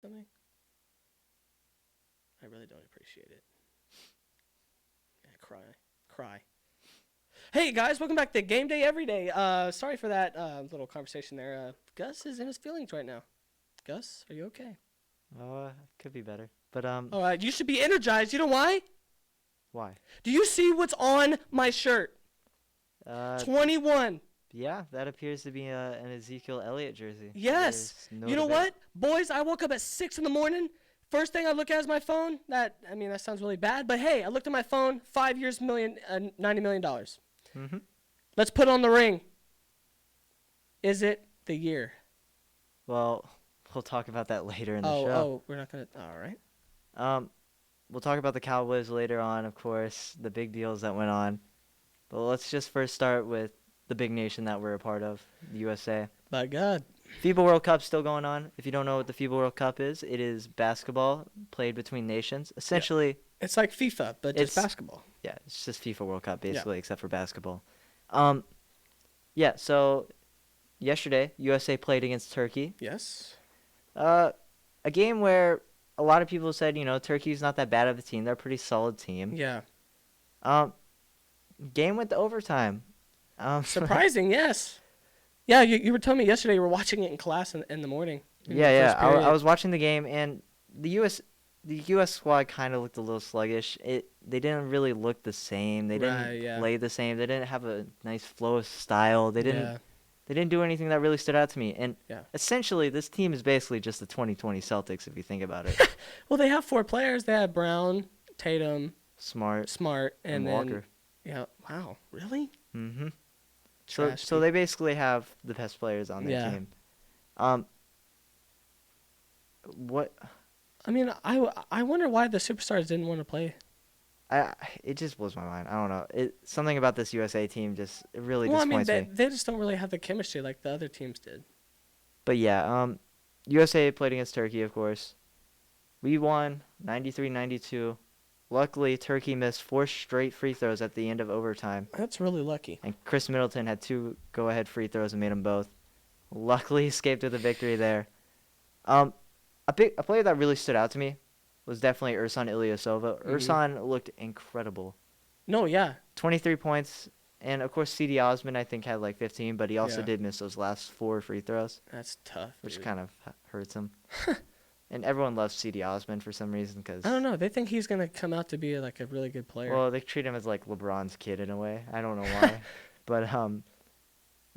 something? I really don't appreciate it. Yeah, cry. Hey guys, welcome back to Gameday Everyday. Sorry for that little conversation there. Gus is in his feelings right now. Gus, are you okay? Could be better. But All right, you should be energized. You know why? why? Do you see what's on my shirt? Uh, 21. yeah, that appears to be an Ezekiel Elliott jersey. Yes. There's no You know debate. what, boys? I woke up at 6 in the morning. First thing I look at is my phone. That sounds really bad, but hey, I looked at my phone. 5 years, $90 million. Mm-hmm. Let's put on the ring. Is it the year? Well, we'll talk about that later in the show. Oh, we're not gonna. All right. We'll talk about the Cowboys later on, of course, the big deals that went on. But let's just first start with the big nation that we're a part of, the USA. By God. FIBA World Cup's still going on. If you don't know what the FIBA World Cup is, it is basketball played between nations. Essentially, It's like FIFA, but just It's- basketball. yeah, it's just FIFA World Cup basically, Yeah. except for basketball. Yeah, so yesterday, USA played against Turkey. Yes. A game where a lot of people said, Turkey's not that bad of a team. They're a pretty solid team. Yeah. Game went to overtime. Surprising, yes. Yeah, you were telling me yesterday you were watching it in class in the morning. in the Yeah. first I period. was watching the game, and the U.S. squad kind of looked a little sluggish. They didn't really look the same. They didn't Right, yeah. play the same. They didn't have a nice flow of style. They didn't. Yeah. They didn't do anything that really stood out to me. And Yeah. essentially, this team is basically just the 2020 Celtics, if you think about it. Well, they have 4 players. They have Brown, Tatum, Smart Smart, and then Walker. yeah. Wow, really? Mm-hmm. Trash So they basically have the best players on their Yeah. team. What I mean, I wonder why the superstars didn't want to play. it just blows my mind. I don't know. Something about this USA team it really Well, I mean, disappoints me. they just don't really have the chemistry like the other teams did. But yeah, USA played against Turkey, of course. We won 93-92. Luckily, Turkey missed 4 straight free throws at the end of overtime. That's really lucky. And Chris Middleton had 2 go-ahead free throws and made them both. Luckily, escaped with a victory there. A player that really stood out to me was definitely Ersan Ilyasova. Mhm. Ersan looked incredible. No, yeah. 23 points. And, of course, C.D. Osman, I think, had like 15, but he also Yeah. did miss those last 4 free throws, That's tough. which dude. kind of hurts him. And everyone loves C.D. Osman for some reason because, I don't know. They think he's gonna come out to be like a really good player. well, they treat him as like LeBron's kid in a way. I don't know why. But,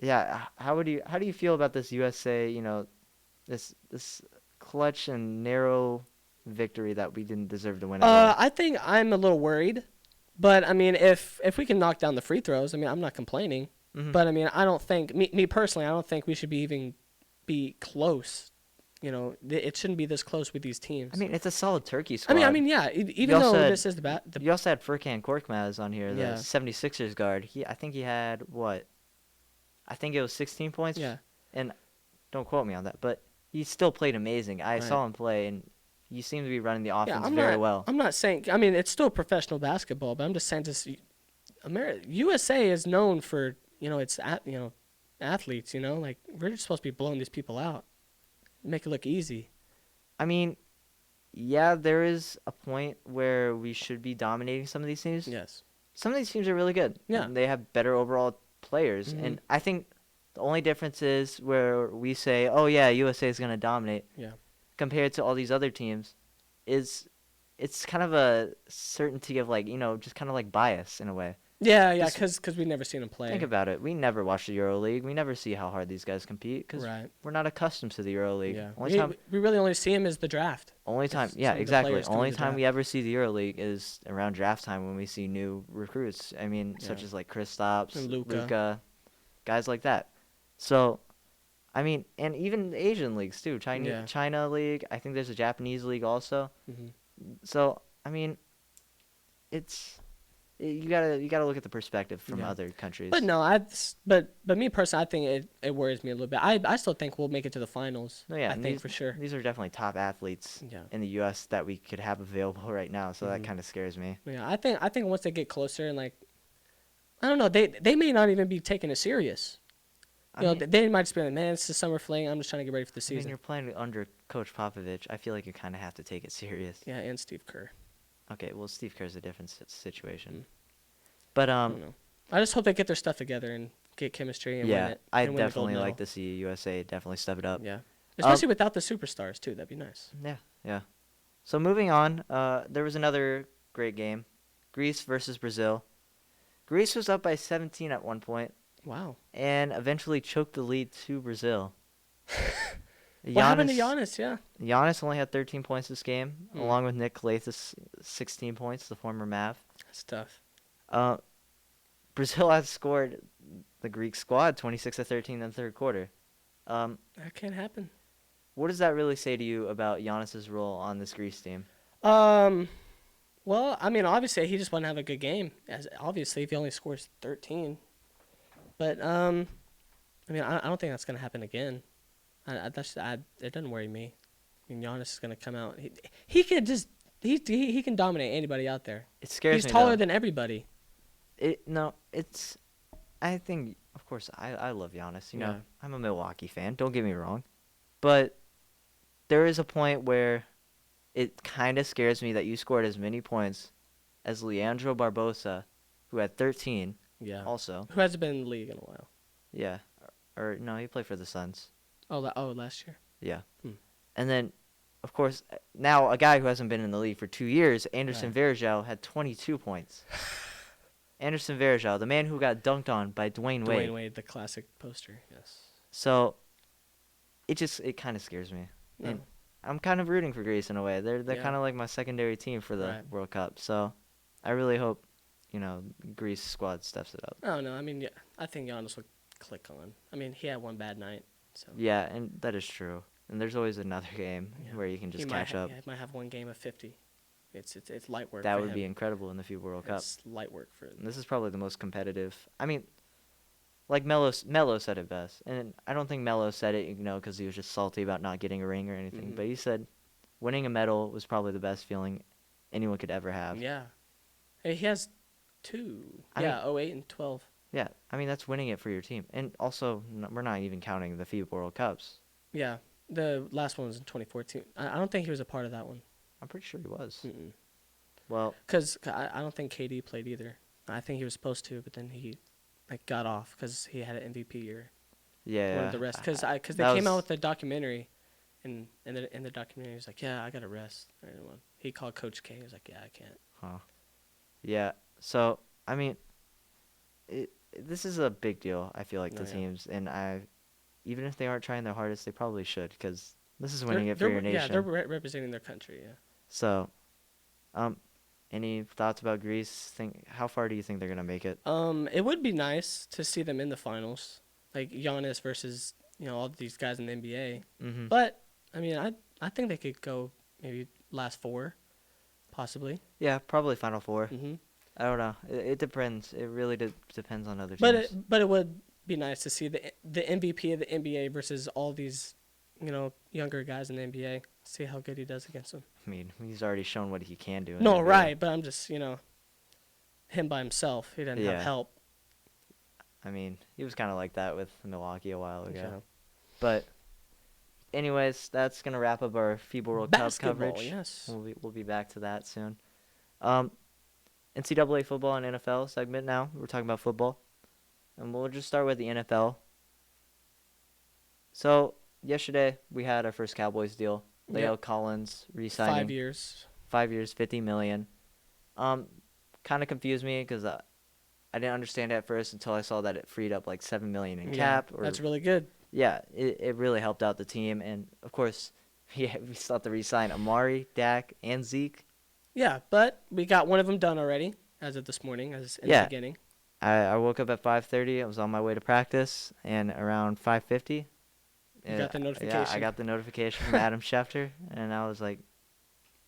yeah, how do you feel about this USA, this clutch and narrow victory that we didn't deserve to win at all? I think I'm a little worried, but I mean, if we can knock down the free throws, I mean, I'm not complaining. Mhm. But I mean, I don't think me personally, I don't think we should be close. It shouldn't be this close with these teams. I mean, it's a solid Turkey squad. I mean, yeah. Even also though had- this is the You also had Furkan Korkmaz on here, the Yeah. 76ers guard. I think he had, what? I think it was 16 points. yeah. And don't quote me on that, but he still played amazing. I Right. saw him play, and he seemed to be running the Yeah, offense I'm very not. well. I'm not saying. I mean, it's still professional basketball, but I'm just saying, USA is known for athletes. Like we're just supposed to be blowing these people out, make it look easy. I mean, yeah, there is a point where we should be dominating some of these teams. Yes. Some of these teams are really good. Yeah. They have better overall players. Mhm. And I think the only difference is where we say, oh, yeah, USA is going to dominate. Yeah. Compared to all these other teams, it's kind of a certainty of, like, just kind of like bias in a way. Yeah, Just- because we've never seen them play. Think about it. We never watch the EuroLeague. We never see how hard these guys compete because Right. we're not accustomed to the EuroLeague. Yeah. Only time, We really only see him as the draft. yeah, some of the exactly. players during Only the time draft. we ever see the EuroLeague is around draft time when we see new recruits. I mean, such Yeah. as like Kristaps, And Luka. Luka, guys like that. So, I mean, and even the Asian leagues too. Yeah. China League. I think there's a Japanese league also. Hmm. So, I mean, you gotta look at the perspective from Yeah. other countries. But no, but me personally, I think it worries me a little bit. I still think we'll make it to the finals. No, yeah, I and think these- for sure. These are definitely top athletes Yeah. in the U.S. that we could have available right now. So Mhm. that kind of scares me. Yeah, I think once they get closer and like, I don't know, they may not even be taking it serious. I mean, They might just be like, man, it's the summer fling. I'm just trying to get ready for the I mean, season. you're playing under Coach Popovich. I feel like you kind of have to take it serious. Yeah, and Steve Kerr. Okay, well, Steve Kerr's a different situation. Mm. But I don't know. I just hope they get their stuff together and get chemistry and win yeah, it. I and win the gold definitely medal. like to see USA definitely step it up. Yeah, especially without the superstars too. That'd be nice. Yeah, yeah. So moving on, there was another great game, Greece versus Brazil. Greece was up by 17 at one point Wow. and eventually choked the lead to Brazil. What happened to Giannis? Yeah. Giannis only had 13 points this game, Hmm. along with Nick Lathis, 16 points, the former Mav. That's tough. Brazil outscored the Greek squad 26-13 in the third quarter. That can't happen. What does that really say to you about Giannis's role on this Greece team? Well, I mean, obviously he just wouldn't have a good game. As obviously, if he only scores 13, but I mean, I don't think that's gonna happen again. It doesn't worry me. I mean, Giannis is gonna come out. He could just he can dominate anybody out there. It scares He's me. taller though. than everybody. I think, of course, I love Giannis. You know, Yeah. I'm a Milwaukee fan. Don't get me wrong, but there is a point where it kind of scares me that you scored as many points as Leandro Barbosa, who had 13. Yeah. Also, Who hasn't been in the league in a while? yeah, or no, he played for the Suns. Last year. Yeah, Hmm. and then, of course, now a guy who hasn't been in the league for 2 years, Anderson Varejao, had 22 points. Anderson Varejao, the man who got dunked on by Dwayne Wade. Dwayne Wade, the classic poster. Yes. So, it kind of scares me. No. And I'm kind of rooting for Greece in a way. They're Yeah. kind of like my secondary team for the Right. World Cup. So, I really hope, Greece squad steps it up. I don't know. I mean, yeah, I think Giannis will click on. I mean, he had one bad night, so Yeah, and that is true. And there's always another game yeah. where you can just he catch up. Yeah, he might have one game of 50. It's light work. That for would him. be incredible in the FIBA World Cup. It's light work for. And this is probably the most competitive. I mean, like Melo said it best, and I don't think Melo said it, because he was just salty about not getting a ring or anything. Mhm. But he said, winning a medal was probably the best feeling anyone could ever have. Yeah. Hey, he has two. I Yeah, 08 and 12. Yeah, I mean that's winning it for your team, and also we're not even counting the FIBA World Cups. Yeah, the last one was in 2014. I don't think he was a part of that one. I'm pretty sure he was. Mm-mm. Well, Because I don't think KD played either. I think he was supposed to, but then he got off because he had an MVP year. yeah. Wanted the rest because they that came out was- with a documentary, and in the documentary he was like, yeah, I got to rest. He called Coach K. He was like, yeah, I can't. Huh. Yeah. So I mean, this is a big deal. I feel like Oh, the yeah. teams, and even if they aren't trying their hardest, they probably should, because this is winning it for your nation. Yeah, they're representing their country. Yeah. So, any thoughts about Greece? How far do you think they're gonna make it? It would be nice to see them in the finals, like Giannis versus all these guys in the NBA. Mm-hmm. But I mean, I think they could go maybe last four, possibly. Yeah, probably Final Four. Hmm. I don't know. It depends. It really depends on other teams. But it would be nice to see the MVP of the NBA versus all these, younger guys in the NBA. See how good he does against them. I mean, he's already shown what he can do. In No, the NBA. right, but I'm just him by himself. He doesn't Yeah. have help. I mean, he was kind of like that with Milwaukee a while ago. So. But, anyways, that's gonna wrap up our FIBA World Cup Basketball, coverage. yes. We'll be back to that soon. NCAA football and NFL segment now. We're talking about football, and we'll just start with the NFL. So yesterday we had our first Cowboys deal. Leo Collins re-signing 5 years. 5 years, $50 million. Kind of confused me because I didn't understand it at first until I saw that it freed up like $7 million in cap. That's really good. Yeah, it really helped out the team, and of course, we still have to re-sign Amari, Dak, and Zeke. Yeah, but we got one of them done already as of this morning, as in the beginning. I woke up at 5:30. I was on my way to practice, and around 5:50, You got the Yeah, notification. I got the notification from Adam Schefter, and I was like,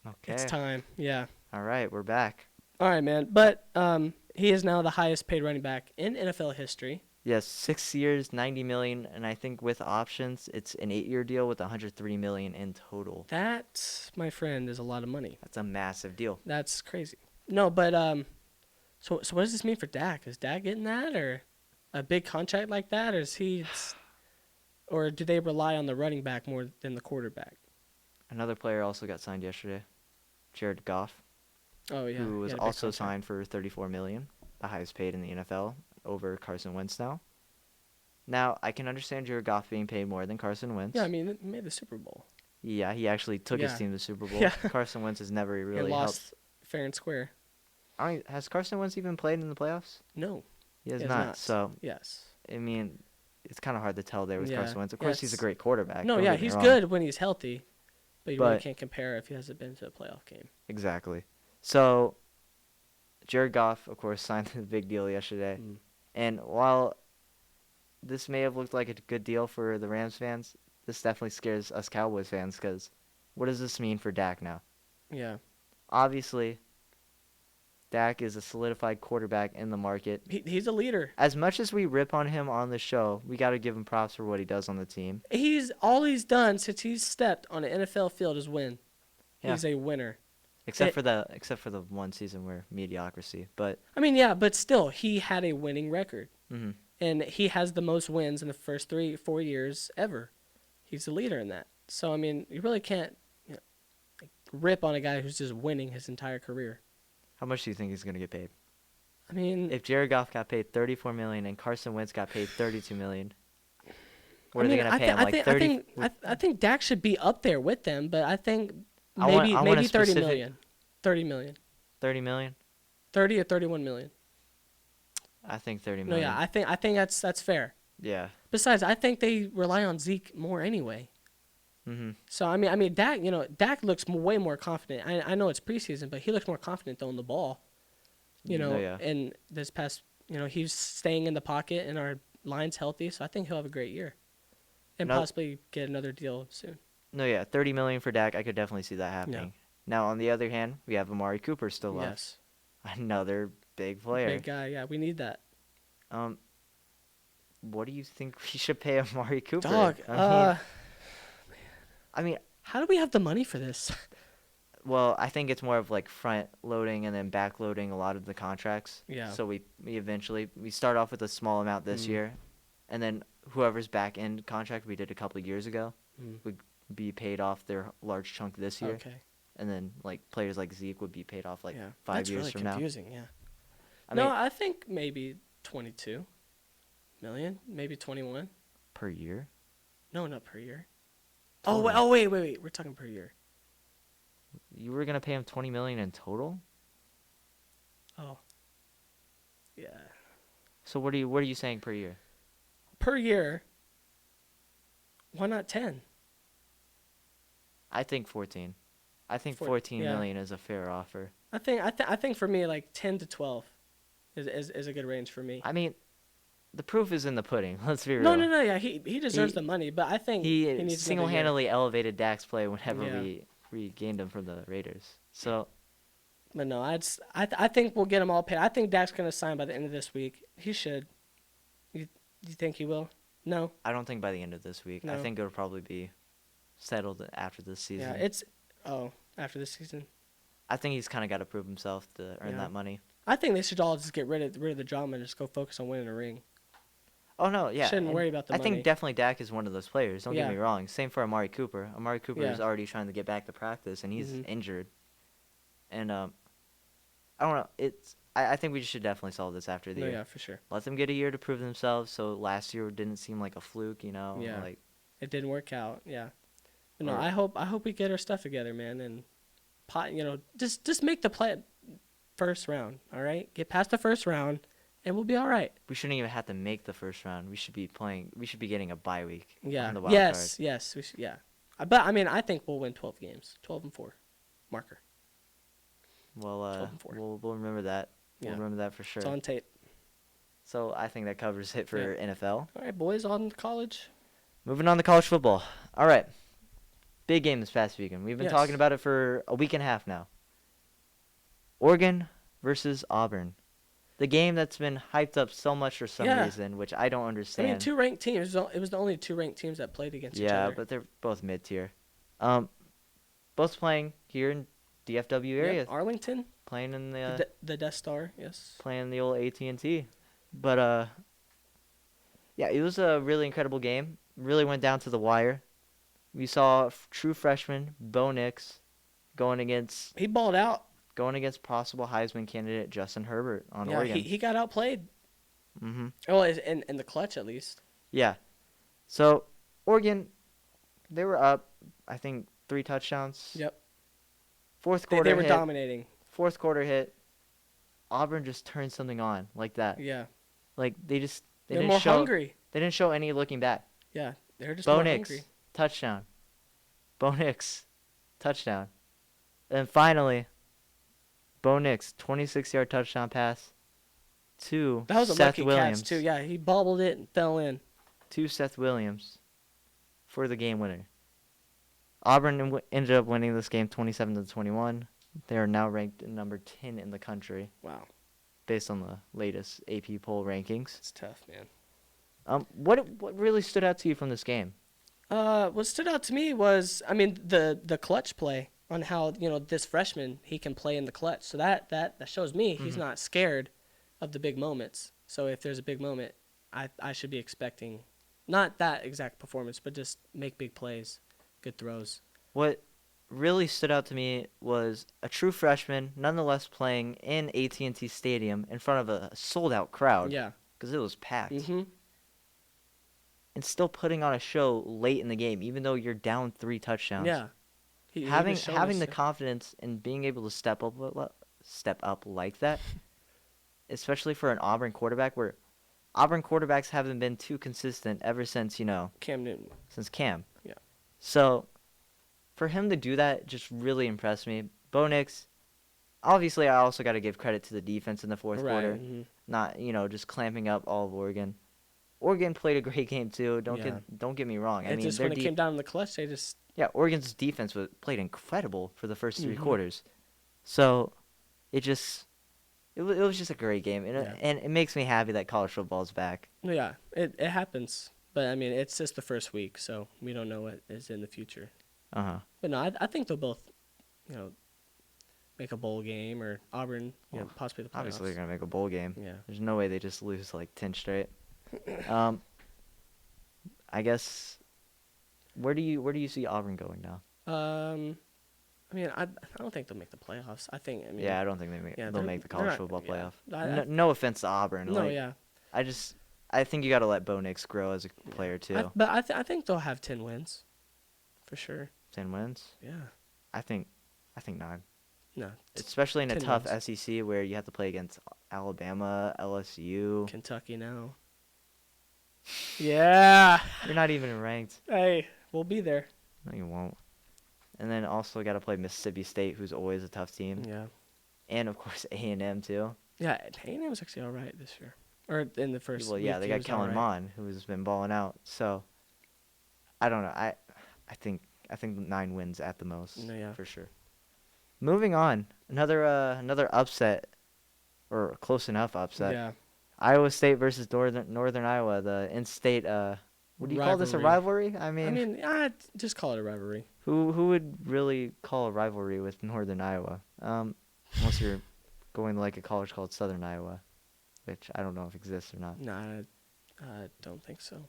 okay, It's time. Yeah. all right, we're back. All right, man. But he is now the highest paid running back in NFL history. Yes, 6 years, $90 million, and I think with options, it's an 8-year deal with $103 million in total. That, my friend, is a lot of money. That's a massive deal. That's crazy. No, but so what does this mean for Dak? Is Dak getting that or? a big contract like that, or or do they rely on the running back more than the quarterback? Another player also got signed yesterday, Jared Goff, Oh yeah, who he was had a big also contract. signed for 34 million, the highest paid in the NFL, over Carson Wentz now. Now, I can understand Jared Goff being paid more than Carson Yeah, I Wentz. mean, he made the Super Bowl. Yeah, he actually took his Yeah, team to the Super Bowl. yeah, Carson Wentz has never and really helped. lost fair and square. Has Carson Wentz even played in the playoffs? No, He he has has not. not. So, Yes. I mean, it's kind of hard to tell there with Yeah. Carson Wentz. Of course, he's a Yes. great quarterback. No, Don't yeah, get me he's wrong. good when he's healthy, but you really But can't compare if he hasn't been to a playoff game. exactly. So, Jared Goff, of course, signed the big deal yesterday. Mm. And while this may have looked like a good deal for the Rams fans, this definitely scares us Cowboys fans because what does this mean for Dak now? Yeah. Obviously, Dak is a solidified quarterback in the market. He's a leader. As much as we rip on him on the show, we got to give him props for what he does on the team. He's all he's done since he's stepped on an NFL field is win. Yeah. He's a winner. Except for the one season where mediocrity, but I mean, yeah, but still, he had a winning record, mhm. and he has the most wins in the first 4 years ever. He's the leader in that. So I mean, you really can't like, rip on a guy who's just winning his entire career. How much do you think he's going to get paid? I mean, If Jared Goff got paid 34 million and Carson Wentz got paid 32 million, what I are mean, they going to pay him? Like 30? I think Dak should be up there with them, but I think I want a maybe 30 specific- million. 30 million. 30 million? 30 or 31 million. I think 30 No, million. yeah, I think that's fair. Yeah. Besides, I think they rely on Zeke more anyway. Mhm. So I mean, Dak looks way more confident. I know it's preseason, but he looks more confident throwing the ball. Yeah. And this past, he's staying in the pocket, and our line's healthy, so I think he'll have a great year, and No- possibly get another deal soon. No, yeah, 30 million for Dak. I could definitely see that happening. Now, on the other hand, we have Amari Cooper still left. Yes, Another big player. big guy. Yeah, we need that. What do you think we should pay Amari Cooper? Dog. I mean, How do we have the money for this? well, I think it's more of like front loading and then back loading a lot of the contracts. Yeah. So we eventually start off with a small amount this year, and then whoever's back end contract we did a couple of years ago would be paid off their large chunk this year, Okay. and then like players like Zeke would be paid off like Yeah. 5 That's years really from confusing. Yeah. now. No, I mean, I think maybe 22 million, maybe 21. per year. No, not per year. Total. Oh, wait. We're talking per year. You were gonna pay him 20 million in total. Oh. Yeah. So what are you saying per year? Per year. Why not 10? I think 14. I think Four- 14 yeah. million is a fair offer. I think for me like 10 to 12 is a good range for me. I mean, the proof is in the pudding. Let's be real. No. Yeah, he deserves He- the money, but I think He needs another year. single-handedly elevated Dak's play whenever Yeah. we gained him from the Raiders. So But no, I think we'll get him all paid. I think Dak's gonna sign by the end of this week. He should. You think he will? No. I don't think by the end of this week. I No. think it'll probably be settled after this season. Yeah, after this season. I think he's kind of got to prove himself to earn Yeah. that money. I think they should all just get rid of the drama and just go focus on winning a ring. Oh no, yeah. Shouldn't and worry about the I money. think definitely Dak is one of those players. Don't get Yeah. me wrong. Same for Amari Cooper. Amari Cooper Yeah. is already trying to get back to practice, and he's Mhm. injured. And I don't know. I think we should definitely solve this after the No, year. yeah, for sure. Let them get a year to prove themselves. So last year didn't seem like a fluke, Yeah. Like It didn't work out. Yeah. But no, Or- I hope we get our stuff together, man, and just make the play first round. All right, get past the first round, and we'll be all right. we shouldn't even have to make the first round. We should be playing. We should be getting a bye week. Yeah. On the wild Yes. We should, yeah. But I mean, I think we'll win 12 games, 12-4, marker. Well, 12-4. we'll remember that. Yeah. We'll remember that for sure. It's on tape. So I think that covers it for Yeah. NFL. All right, boys, on to college. Moving on to college football. All right. Big game this past weekend. We've been Yes. talking about it for a week and a half now. Oregon versus Auburn. The game that's been hyped up so much for some Yeah. reason, which I don't I understand. mean, two ranked teams. It was the only two ranked teams that played against each Yeah, other. but they're both mid-tier. Both playing here in DFW area, Yep, Arlington, playing in the Death Star. Yes. playing the old AT&T. But Yeah, it was a really incredible game. Really went down to the wire. We saw true freshman Bo Nix going against He balled out. possible Heisman candidate Justin Herbert on Yeah, Oregon. he got outplayed. Mhm. Oh, in the clutch at least. Yeah. So Oregon, they were up, I think 3 touchdowns. Yep. Fourth They quarter were hit. dominating. Fourth quarter hit. Auburn just turned something on like that. Yeah. Like they They're didn't more show hungry. they didn't show any looking back. Yeah, they're just Bo more Nix, hungry. touchdown. Bo Nix, touchdown. And finally, Bo Nix, 26-yard touchdown pass to That was a Seth lucky Williams. catch too. Yeah, he bobbled it and fell in. To Seth Williams for the game winner. Auburn ended up winning this game 27-21. They are now ranked number 10 in the country Wow, based on the latest AP poll rankings. it's tough, man. What really stood out to you from this game? What stood out to me was, I mean, the clutch play on how this freshman he can play in the clutch. So that shows me he's not scared of the big moments. So if there's a big moment, I should be expecting not that exact performance, but just make big plays, good throws. What really stood out to me was a true freshman, nonetheless playing in AT&T Stadium in front of a sold-out crowd Yeah. because it was packed, Mhm. and still putting on a show late in the game, even though you're down 3 touchdowns. Yeah. He having was showing having us the that. confidence and being able to step up like that, especially for an Auburn quarterback, where Auburn quarterbacks haven't been too consistent ever since Cam Newton. since Cam. Yeah. So for him to do that just really impressed me. Bo Nix, obviously, I also got to give credit to the defense in the fourth Right. quarter, Mhm. not just clamping up all of Oregon. Oregon played a great game too. Yeah. Don't get me wrong. I It mean, just when it came down to the clutch, they just Oregon's defense played incredible for the first 3 Mhm. quarters. So it was just a great game, Yeah. and it makes me happy that college football's back. Yeah, it happens. But I mean, it's just the first week, so we don't know what is in the future. But no, I think they'll both, make a bowl game or Auburn, possibly the playoffs. Obviously, they're gonna make a bowl game. Yeah. There's no way they just lose like 10 straight. I guess where do you see Auburn going now? I mean, I don't think they'll make the playoffs. I think. Yeah, I don't think they'll make the college not- football yeah. playoff. No offense to Auburn. No, like, yeah. I think you got to let Bo Nix grow as a player too. But I think they'll have 10 wins, for sure. 10 wins. Yeah. I think 9. No. Especially in a 10 tough wins. SEC where you have to play against Alabama, LSU. Kentucky now. Yeah. You're not even ranked. Hey, we'll be there. No, you won't. And then also got to play Mississippi State, who's always a tough team, Yeah. and of course A&M too. Yeah, A&M was actually all right this year, or in the first. Well, yeah, week, they he got was all Kellen right. Mond, who's been balling out. So I don't know. I think 9 wins at the most. No, yeah. For sure. Moving on, another upset, or close enough upset. Yeah. Iowa State versus Northern Iowa, the in-state. What do you call this? A rivalry? I mean, I'd just call it a rivalry. who would really call a rivalry with Northern Iowa? Unless you're going to like a college called Southern Iowa, which I don't know if exists or not. No, I don't think so.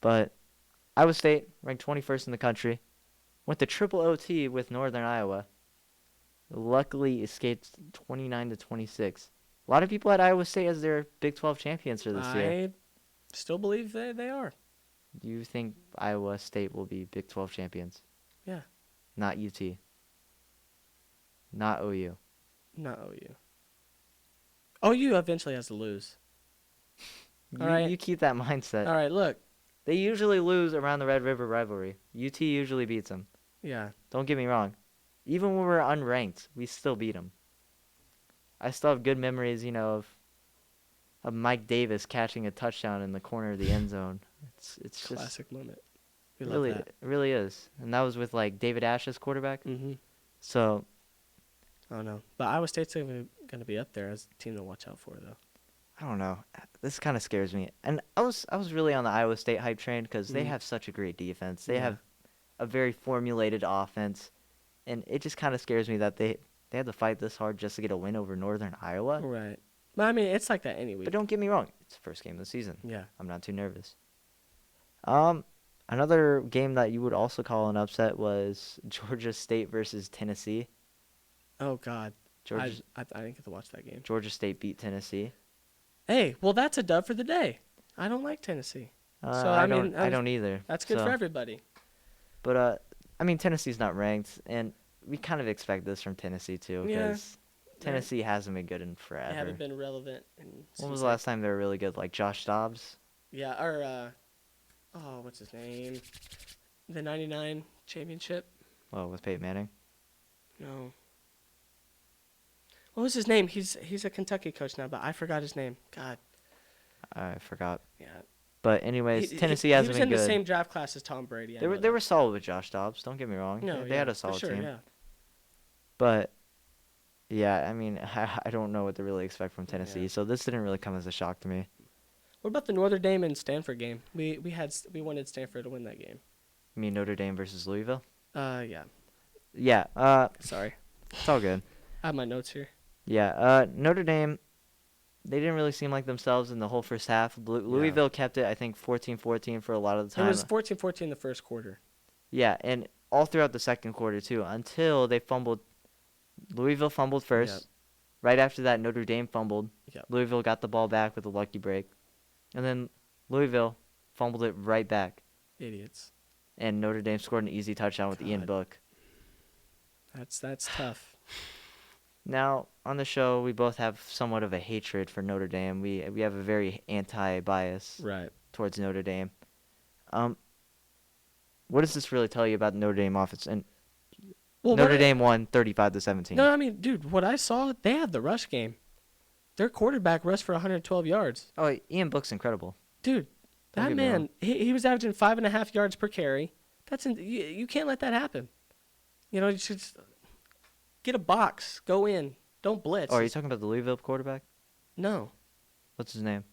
But Iowa State ranked 21st in the country, went to triple OT with Northern Iowa. Luckily escaped 29-26. A lot of people had Iowa State as their Big 12 champions for this year. I still believe they are. Do you think Iowa State will be Big 12 champions? Yeah. Not UT. Not OU. Not OU. OU eventually has to lose. You, All right. you keep that mindset. All right, look. They usually lose around the Red River rivalry. UT usually beats them. Yeah. Don't get me wrong. Even when we're unranked, we still beat them. I still have good memories, of Mike Davis catching a touchdown in the corner of the end zone. It's just Classic moment. We really, love that. it really is. And that was with like David Ash as quarterback. Mm-hmm. So Oh no, but Iowa State's going to be up there as a team to watch out for, though. I don't know. This kind of scares me. And I was really on the Iowa State hype train because they Mhm. have such a great defense. They Yeah. have a very formulated offense, and it just kind of scares me that they had to fight this hard just to get a win over Northern Iowa. Right. But I mean, it's like that any week. But don't get me wrong, it's the first game of the season. Yeah. I'm not too nervous. Another game that you would also call an upset was Georgia State versus Tennessee. Oh God. Georgia I didn't get to watch that game. Georgia State beat Tennessee. Hey, well, that's a dub for the day. I don't like Tennessee. So I mean, don't either. That's good So, for everybody. But I mean, Tennessee's not ranked, and we kind of expect this from Tennessee too, Yeah. because Tennessee hasn't been good in They forever. haven't been relevant. When was the last time they were really good? Like Josh Dobbs? Yeah, or what's his name? The '99 championship. Oh, with Peyton Manning. No. What was his name? He's a Kentucky coach now, but I forgot his name. God. I forgot. Yeah. But anyways, Tennessee hasn't been good. He was good. in the same draft class as Tom Brady. They were solid with Josh Dobbs. Don't get me wrong. No, They had a solid for sure, team. Yeah. But yeah, I mean, I don't know what to really expect from Tennessee, Yeah. so this didn't really come as a shock to me. What about the Notre Dame and Stanford game? We wanted Stanford to win that game. You mean Notre Dame versus Louisville? Yeah. Yeah. Sorry. It's all good. I have my notes here. Yeah. Notre Dame, they didn't really seem like themselves in the whole first half. Louisville kept it, I think, 14-14 for a lot of the time. It was 14-14 in the first quarter. Yeah, and all throughout the second quarter too, until they fumbled. Louisville fumbled first. Yep. Right after that, Notre Dame fumbled. Yep. Louisville got the ball back with a lucky break. And then Louisville fumbled it right back. Idiots. And Notre Dame scored an easy touchdown with Ian Book. That's tough. Now, on the show, we both have somewhat of a hatred for Notre Dame. We have a very anti-bias Right. towards Notre Dame. What does this really tell you about the Notre Dame offense? And Notre Dame won 35-17. No, I mean, dude, what I saw, they have the rush game. Their quarterback rushed for 112 yards. Oh, Ian Book's incredible. Dude, that man, he was averaging 5.5 yards per carry. You can't let that happen. You know, you should just get a box, go in, don't blitz. Oh, are you talking about the Louisville quarterback? No, What's his name?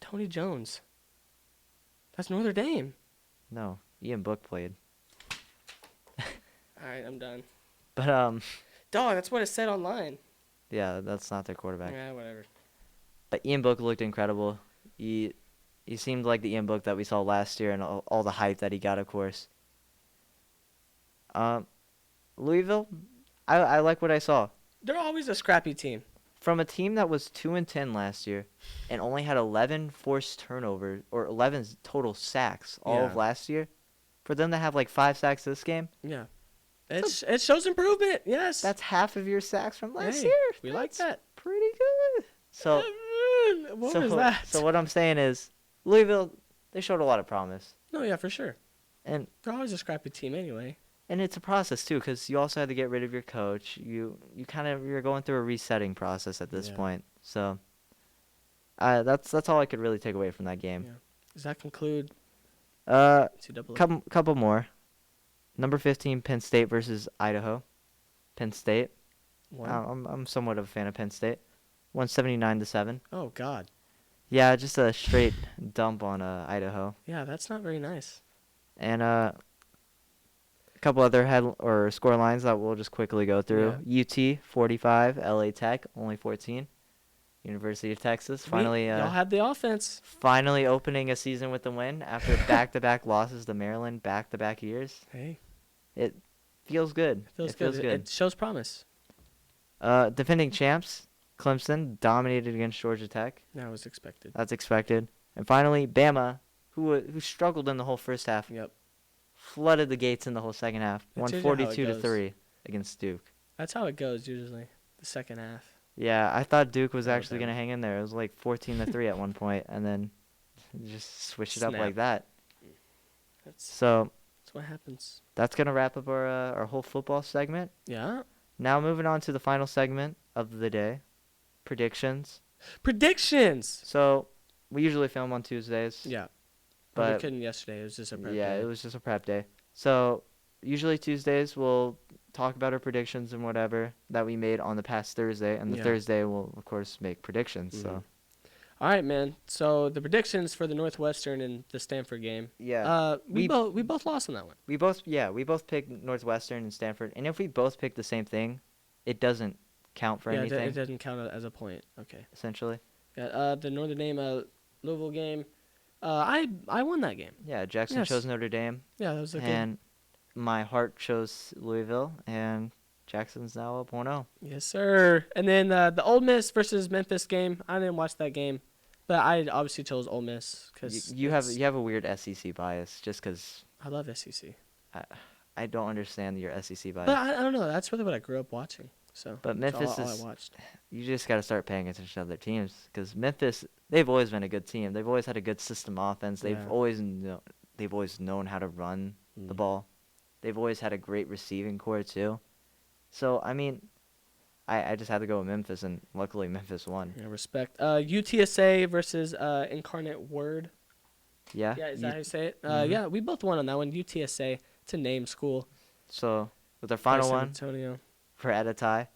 Tony Jones. That's Notre Dame. No, Ian Book played. All right, I'm done. But Dog, that's what it said online. yeah, that's not their quarterback. Yeah, whatever. But Ian Book looked incredible. He seemed like the Ian Book that we saw last year, and all the hype that he got, of course. Louisville, I like what I saw. They're always a scrappy team. From a team that was 2-10 last year and only had 11 forced turnovers or 11 total sacks all of last year, for them to have like 5 sacks this game, Yeah. It shows improvement, yes. that's half of your sacks from last Hey, year. we like that. Pretty good. So What was that? So what I'm saying is, Louisville, they showed a lot of promise, No, yeah, for sure. and They're always a scrappy team anyway. it's a process too, because you also had to get rid of your coach. You're going through a resetting process at this point. So that's all I could really take away from that game. Yeah. Does that conclude NCAA? Couple more. Number 15, Penn State versus Idaho. Penn State. I'm somewhat of a fan of Penn State. 179-7. Oh God. Yeah, just a straight dump on Idaho. Yeah, that's not very nice. And a couple other score lines that we'll just quickly go through. UT 45, LA Tech only 14. University of Texas finally y'all had the offense. Finally opening a season with a win after back-to-back losses to Maryland back-to-back years. Hey, it feels good. It feels good. It shows promise. Defending champs, Clemson dominated against Georgia Tech. That was expected. That's expected. And finally, Bama, who struggled in the whole first half. Yep. Flooded the gates in the whole second half. Won 42-3 against Duke. That's how it goes usually. The second half. Yeah, I thought Duke was actually going to hang in there. It was like 14-3 at one point, and then just switch it up like that. That's what happens. That's going to wrap up our whole football segment. Yeah. Now moving on to the final segment of the day, predictions. So we usually film on Tuesdays. Yeah. But we couldn't yesterday. It was just a prep day. Yeah, it was just a prep day. So usually Tuesdays we'll talk about our predictions and whatever that we made on the past Thursday, and the Thursday we'll of course make predictions. Mm-hmm. So. All right, man. So the predictions for the Northwestern and the Stanford game. Yeah. We both lost on that one. We both picked Northwestern and Stanford, and if we both pick the same thing, it doesn't count for Yeah, anything, it doesn't count as a point. Okay. essentially. Yeah, the Notre Dame Louisville game. I won that game. Yeah, Jackson Yes. chose Notre Dame, Yeah, that was a good. and my heart chose Louisville, and Jackson's now up 1-0. Yes, sir. And then the Ole Miss versus Memphis game. I didn't watch that game, but I obviously chose Ole Miss because You have a weird SEC bias just because I love SEC. I don't understand your SEC bias. But I don't know. That's really what I grew up watching. So But that's Memphis all I is watched. you just got to start paying attention to other teams because Memphis, they've always been a good team. They've always had a good system offense. Yeah. They've always known how to run the Mm. ball. They've always had a great receiving core too. So I mean, I just had to go with Memphis, and luckily Memphis won. Yeah, respect. UTSA versus Incarnate Word. Yeah. Yeah, is that how you say it? Mhm. Yeah, we both won on that one. UTSA. It's a name school. So with our By final San one, Antonio. we're at a tie,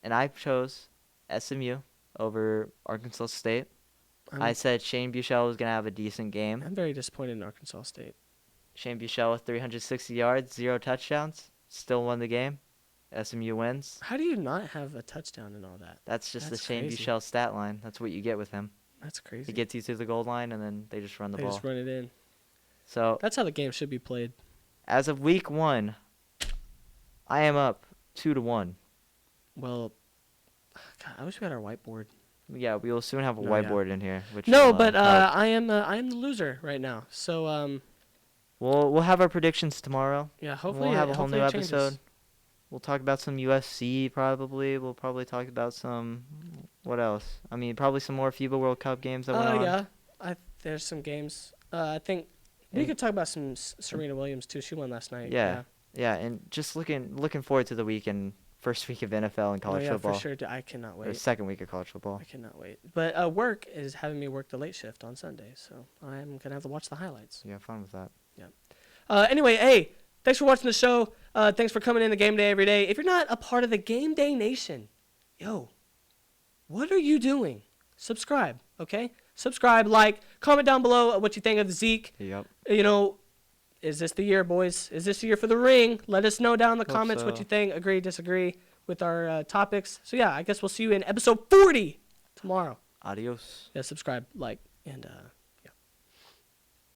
and I chose SMU over Arkansas State. I said Shane Buechele was gonna have a decent game. I'm very disappointed in Arkansas State. Shane Buechele with 360 yards, 0 touchdowns, still won the game. SMU wins. How do you not have a touchdown and all that? That's just That's the Shane crazy. Buechele stat line. That's what you get with him. That's crazy. He gets you to the goal line, and then they just run the They ball. just run it in. So That's how the game should be played. as of week 1, I am up 2-1. Well, God, I wish we had our whiteboard. Yeah, we will soon have a No, yeah. whiteboard in here. Which No, will, but help. I am the loser right now. So We'll have our predictions tomorrow. yeah, hopefully We'll have a whole hopefully new it changes. episode. We'll talk about some UFC probably. We'll probably talk about some what else? I mean, probably some more FIBA World Cup games that went on. Yeah, there's some games. I think we And- could talk about some Serena Williams too. She won last night. Yeah. Yeah, and just looking forward to the weekend, first week of NFL and college oh, yeah, football. for sure. I cannot Or wait. second week of college football. I cannot wait. But work is having me work the late shift on Sunday, so I'm gonna have to watch the highlights. Yeah, fun with that. Anyway, hey, thanks for watching the show. Thanks for coming in the Game Day every day. If you're not a part of the Game Day Nation, yo, what are you doing? Subscribe, okay? Subscribe, like, comment down below what you think of Zeke. Yep. You know, is this the year, boys? Is this the year for the ring? Let us know down in the Hope comments what so. you think. Agree, disagree with our topics. So yeah, I guess we'll see you in episode 40 tomorrow. Adios. Yeah, subscribe, like, and